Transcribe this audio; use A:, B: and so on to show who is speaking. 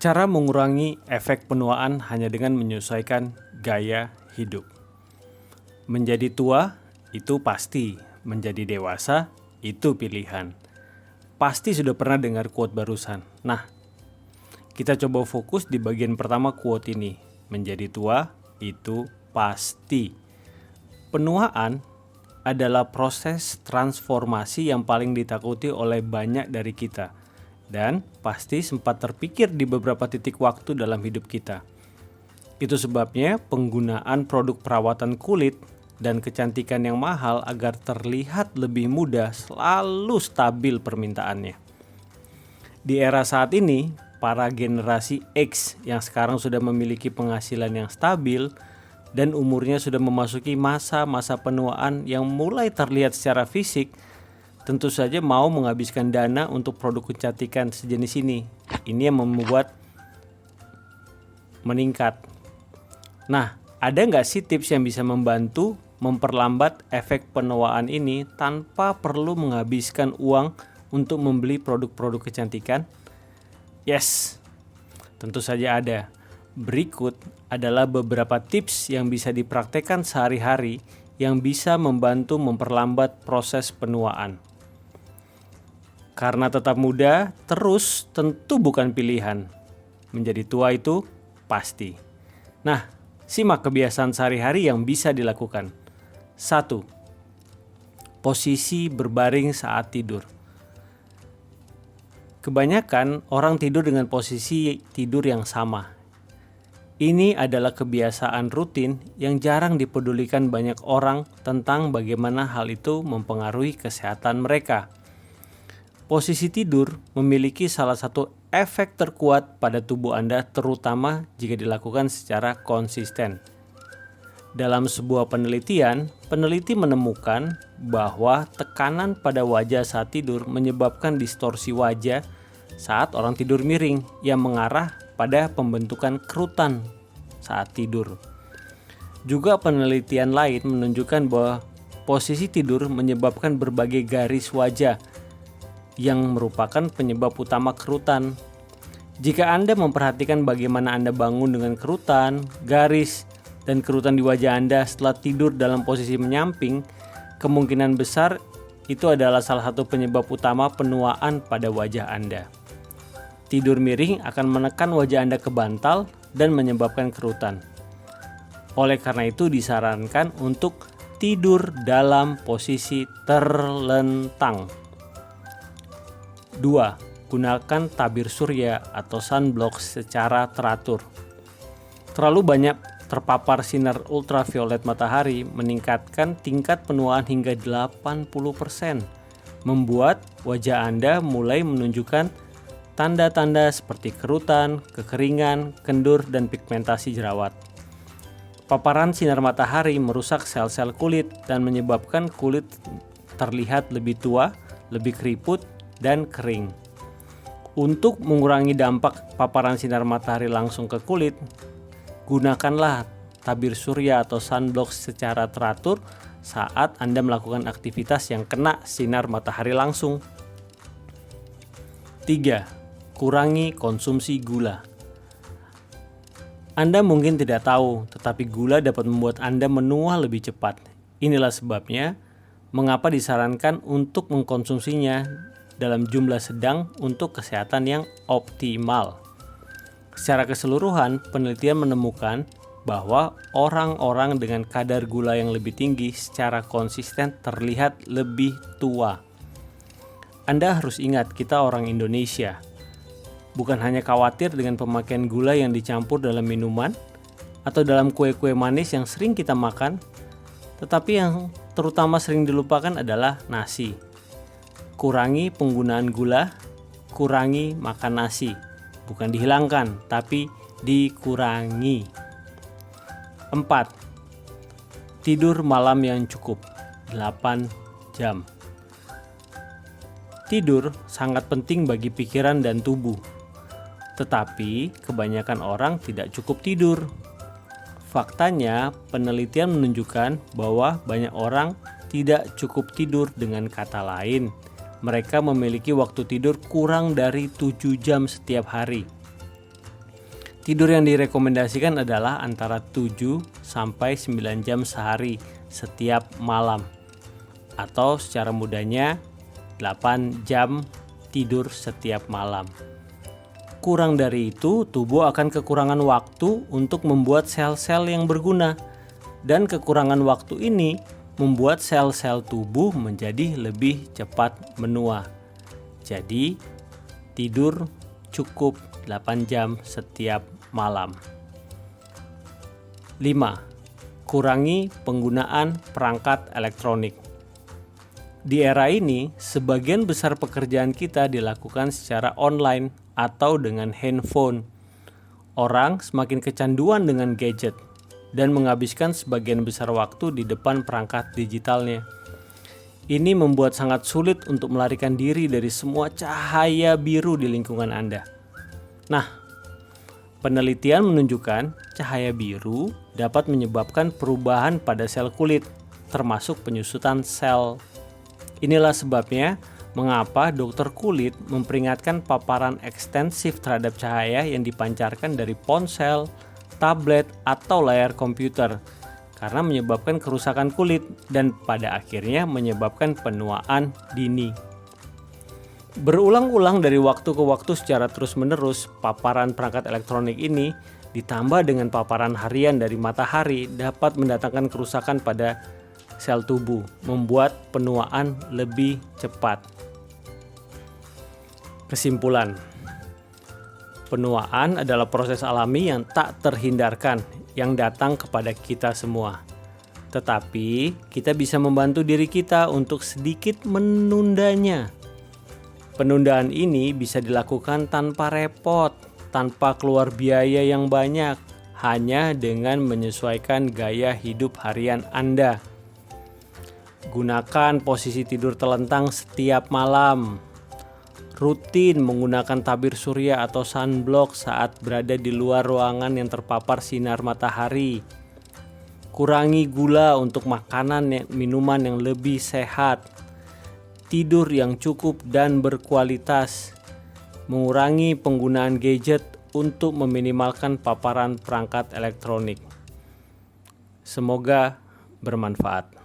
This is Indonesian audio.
A: Cara mengurangi efek penuaan hanya dengan menyesuaikan gaya hidup. Menjadi tua itu pasti, menjadi dewasa itu pilihan. Pasti sudah pernah dengar quote barusan. Nah, kita coba fokus di bagian pertama quote ini. Menjadi tua itu pasti. Penuaan adalah proses transformasi yang paling ditakuti oleh banyak dari kita. Dan pasti sempat terpikir di beberapa titik waktu dalam hidup kita. Itu sebabnya penggunaan produk perawatan kulit dan kecantikan yang mahal agar terlihat lebih muda selalu stabil permintaannya. Di era saat ini, para generasi X yang sekarang sudah memiliki penghasilan yang stabil dan umurnya sudah memasuki masa-masa penuaan yang mulai terlihat secara fisik, tentu saja mau menghabiskan dana untuk produk kecantikan sejenis ini. Ini yang membuat meningkat. Nah, ada nggak sih tips yang bisa membantu memperlambat efek penuaan ini tanpa perlu menghabiskan uang untuk membeli produk-produk kecantikan? Yes, tentu saja ada. Berikut adalah beberapa tips yang bisa dipraktekkan sehari-hari yang bisa membantu memperlambat proses penuaan. Karena tetap muda, terus tentu bukan pilihan. Menjadi tua itu pasti. Nah, simak kebiasaan sehari-hari yang bisa dilakukan. 1. Posisi berbaring saat tidur. Kebanyakan orang tidur dengan posisi tidur yang sama. Ini adalah kebiasaan rutin yang jarang dipedulikan banyak orang tentang bagaimana hal itu mempengaruhi kesehatan mereka. Posisi tidur memiliki salah satu efek terkuat pada tubuh Anda, terutama jika dilakukan secara konsisten. Dalam sebuah penelitian, peneliti menemukan bahwa tekanan pada wajah saat tidur menyebabkan distorsi wajah saat orang tidur miring yang mengarah pada pembentukan kerutan saat tidur. Juga penelitian lain menunjukkan bahwa posisi tidur menyebabkan berbagai garis wajah yang merupakan penyebab utama kerutan. Jika Anda memperhatikan bagaimana Anda bangun dengan kerutan, garis, dan kerutan di wajah Anda setelah tidur dalam posisi menyamping, kemungkinan besar itu adalah salah satu penyebab utama penuaan pada wajah Anda. Tidur miring akan menekan wajah Anda ke bantal dan menyebabkan kerutan. Oleh karena itu disarankan untuk tidur dalam posisi terlentang. 2. Gunakan tabir surya atau sunblock secara teratur. Terlalu banyak terpapar sinar ultraviolet matahari meningkatkan tingkat penuaan hingga 80%, membuat wajah Anda mulai menunjukkan tanda-tanda seperti kerutan, kekeringan, kendur, dan pigmentasi jerawat. Paparan sinar matahari merusak sel-sel kulit dan menyebabkan kulit terlihat lebih tua, lebih keriput, dan kering. Untuk mengurangi dampak paparan sinar matahari langsung ke kulit, gunakanlah tabir surya atau sunblock secara teratur saat Anda melakukan aktivitas yang kena sinar matahari langsung. 3. Kurangi konsumsi gula. Anda mungkin tidak tahu, tetapi gula dapat membuat Anda menua lebih cepat. Inilah sebabnya mengapa disarankan untuk mengkonsumsinya dalam jumlah sedang untuk kesehatan yang optimal. Secara keseluruhan, penelitian menemukan bahwa orang-orang dengan kadar gula yang lebih tinggi secara konsisten terlihat lebih tua. Anda harus ingat, kita orang Indonesia. Bukan hanya khawatir dengan pemakaian gula yang dicampur dalam minuman atau dalam kue-kue manis yang sering kita makan, tetapi yang terutama sering dilupakan adalah nasi. Kurangi penggunaan gula, kurangi makan nasi. Bukan dihilangkan, tapi dikurangi. 4. Tidur malam yang cukup, 8 jam. Tidur sangat penting bagi pikiran dan tubuh. Tetapi kebanyakan orang tidak cukup tidur. Faktanya, penelitian menunjukkan bahwa banyak orang tidak cukup tidur. Dengan kata lain, mereka memiliki waktu tidur kurang dari 7 jam setiap hari. Tidur yang direkomendasikan adalah antara 7 sampai 9 jam sehari setiap malam. Atau secara mudahnya 8 jam tidur setiap malam. Kurang dari itu, tubuh akan kekurangan waktu untuk membuat sel-sel yang berguna. Dan kekurangan waktu ini membuat sel-sel tubuh menjadi lebih cepat menua. Jadi, tidur cukup 8 jam setiap malam. 5. Kurangi penggunaan perangkat elektronik. Di era ini, sebagian besar pekerjaan kita dilakukan secara online atau dengan handphone. Orang semakin kecanduan dengan gadget dan menghabiskan sebagian besar waktu di depan perangkat digitalnya. Ini membuat sangat sulit untuk melarikan diri dari semua cahaya biru di lingkungan Anda. Nah, penelitian menunjukkan cahaya biru dapat menyebabkan perubahan pada sel kulit, termasuk penyusutan sel. Inilah sebabnya mengapa dokter kulit memperingatkan paparan ekstensif terhadap cahaya yang dipancarkan dari ponsel, tablet, atau layar komputer, karena menyebabkan kerusakan kulit dan pada akhirnya menyebabkan penuaan dini. Berulang-ulang dari waktu ke waktu secara terus-menerus, paparan perangkat elektronik ini ditambah dengan paparan harian dari matahari dapat mendatangkan kerusakan pada sel tubuh, membuat penuaan lebih cepat. Kesimpulan, penuaan adalah proses alami yang tak terhindarkan yang datang kepada kita semua. Tetapi kita bisa membantu diri kita untuk sedikit menundanya. Penundaan ini bisa dilakukan tanpa repot, tanpa keluar biaya yang banyak, hanya dengan menyesuaikan gaya hidup harian Anda. Gunakan posisi tidur telentang setiap malam. Rutin menggunakan tabir surya atau sunblock saat berada di luar ruangan yang terpapar sinar matahari. Kurangi gula untuk makanan minuman yang lebih sehat. Tidur yang cukup dan berkualitas. Mengurangi penggunaan gadget untuk meminimalkan paparan perangkat elektronik. Semoga bermanfaat.